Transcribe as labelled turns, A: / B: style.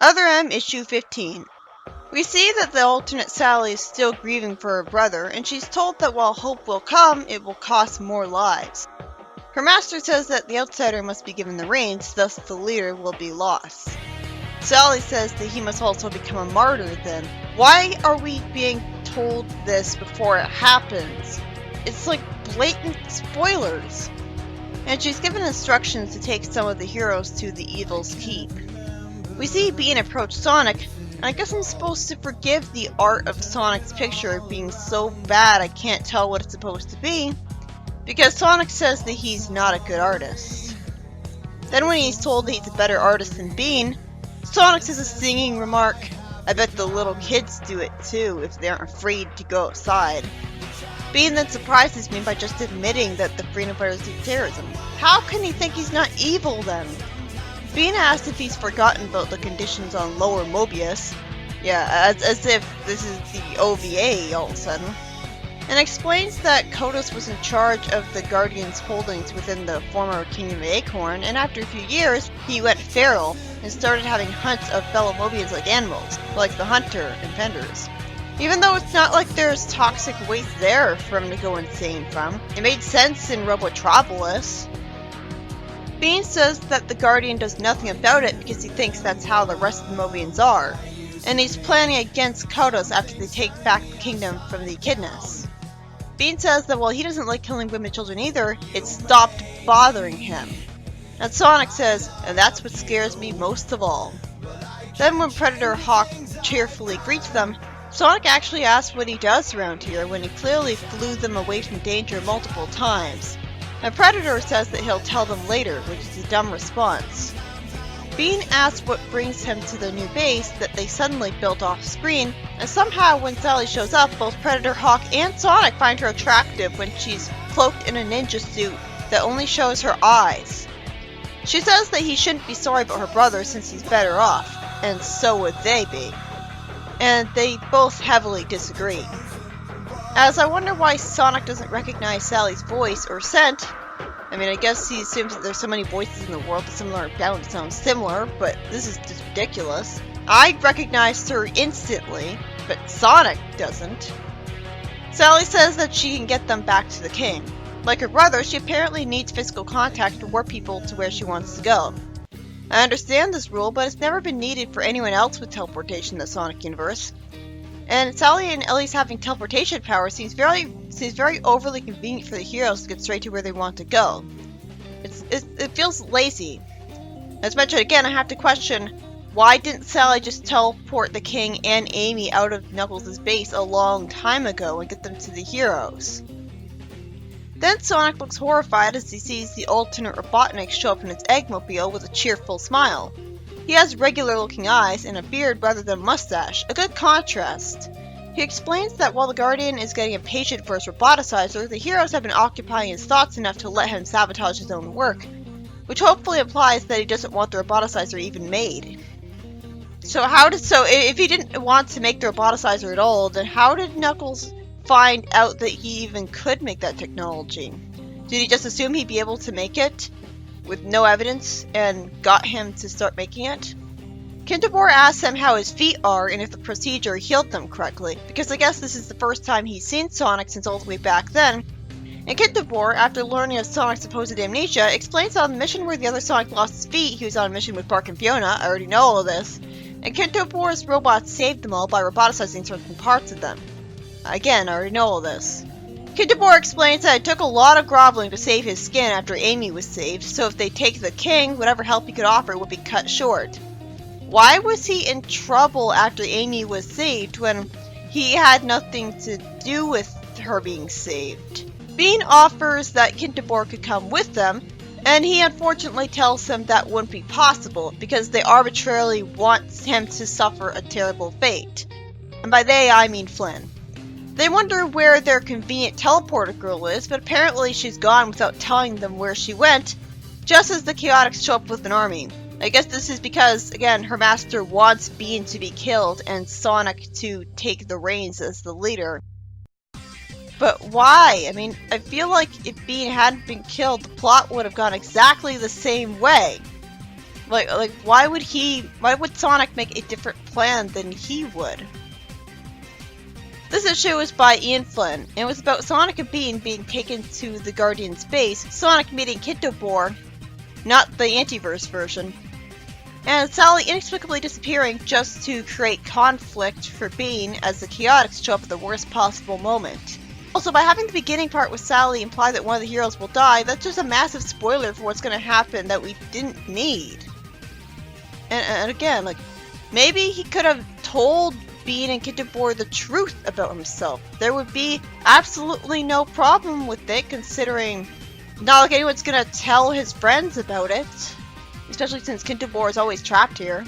A: Other M issue 15. We see that the alternate Sally is still grieving for her brother, and she's told that while hope will come, it will cost more lives. Her master says that the outsider must be given the reins, thus the leader will be lost. Sally says that he must also become a martyr then. Why are we being told this before it happens? It's like blatant spoilers. And she's given instructions to take some of the heroes to the Evil's Keep. We see Bean approach Sonic, and I guess I'm supposed to forgive the art of Sonic's picture being so bad I can't tell what it's supposed to be, because Sonic says that he's not a good artist. Then when he's told that he's a better artist than Bean, Sonic says a stinging remark, "I bet the little kids do it too if they aren't afraid to go outside." Bean then surprises me by just admitting that the freedom fighters do terrorism. How can he think he's not evil then? Bean asks if he's forgotten about the conditions on Lower Mobius. Yeah, as if this is the OVA all of a sudden. And explains that Kodos was in charge of the Guardian's holdings within the former Kingdom of Acorn, and after a few years, he went feral and started having hunts of fellow Mobians like animals, like the Hunter and Fenders. Even though it's not like there's toxic waste there for him to go insane from, it made sense in Robotropolis. Bean says that the Guardian does nothing about it because he thinks that's how the rest of the Mobians are, and he's planning against Kodos after they take back the kingdom from the Echidnas. Bean says that while he doesn't like killing women and children either, it stopped bothering him. And Sonic says, and that's what scares me most of all. Then when Predator Hawk cheerfully greets them, Sonic actually asks what he does around here when he clearly flew them away from danger multiple times. And Predator says that he'll tell them later, which is a dumb response. Bean asks what brings him to the new base that they suddenly built off screen, and somehow when Sally shows up, both Predator Hawk and Sonic find her attractive when she's cloaked in a ninja suit that only shows her eyes. She says that he shouldn't be sorry about her brother since he's better off, and so would they be. And they both heavily disagree. As I wonder why Sonic doesn't recognize Sally's voice or scent. I mean, I guess he assumes that there's so many voices in the world that some are bound to sound similar, but this is just ridiculous. I recognized her instantly, but Sonic doesn't. Sally says that she can get them back to the king. Like her brother, she apparently needs physical contact to warp people to where she wants to go. I understand this rule, but it's never been needed for anyone else with teleportation in the Sonic universe. And Sally and Ellie's having teleportation power seems very overly convenient for the heroes to get straight to where they want to go. It feels lazy. As mentioned again, I have to question, why didn't Sally just teleport the king and Amy out of Knuckles' base a long time ago and get them to the heroes? Then Sonic looks horrified as he sees the alternate Robotnik show up in its Eggmobile with a cheerful smile. He has regular-looking eyes and a beard rather than a mustache, a good contrast. He explains that while the Guardian is getting impatient for his roboticizer, the heroes have been occupying his thoughts enough to let him sabotage his own work, which hopefully implies that he doesn't want the roboticizer even made. So if he didn't want to make the roboticizer at all, then how did Knuckles find out that he even could make that technology? Did he just assume he'd be able to make it with no evidence and got him to start making it? Kintabor asks him how his feet are and if the procedure healed them correctly, because I guess this is the first time he's seen Sonic since all the way back then. And Kintabor, after learning of Sonic's supposed amnesia, explains that on the mission where the other Sonic lost his feet, he was on a mission with Bark and Fiona. I already know all of this. And Kintabor's robots saved them all by roboticizing certain parts of them. Again, I already know all this. Kintabor explains that it took a lot of groveling to save his skin after Amy was saved, so if they take the king, whatever help he could offer would be cut short. Why was he in trouble after Amy was saved when he had nothing to do with her being saved? Bean offers that Kintabor could come with them, and he unfortunately tells them that wouldn't be possible because they arbitrarily want him to suffer a terrible fate. And by they, I mean Flynn. They wonder where their convenient teleporter girl is, but apparently she's gone without telling them where she went, just as the Chaotix show up with an army. I guess this is because, again, her master wants Bean to be killed and Sonic to take the reins as the leader. But why? I mean, I feel like if Bean hadn't been killed, the plot would have gone exactly the same way. Like why would Sonic make a different plan than he would? This issue was by Ian Flynn, and it was about Sonic and Bean being taken to the Guardian's base, Sonic meeting Kintobor, not the Antiverse version, and Sally inexplicably disappearing just to create conflict for Bean as the Chaotix show up at the worst possible moment. Also, by having the beginning part with Sally imply that one of the heroes will die, that's just a massive spoiler for what's going to happen that we didn't need. And again, like, maybe he could have told Bean and Kintobor the truth about himself. There would be absolutely no problem with it, considering not like anyone's gonna tell his friends about it. Especially since Kintobor is always trapped here.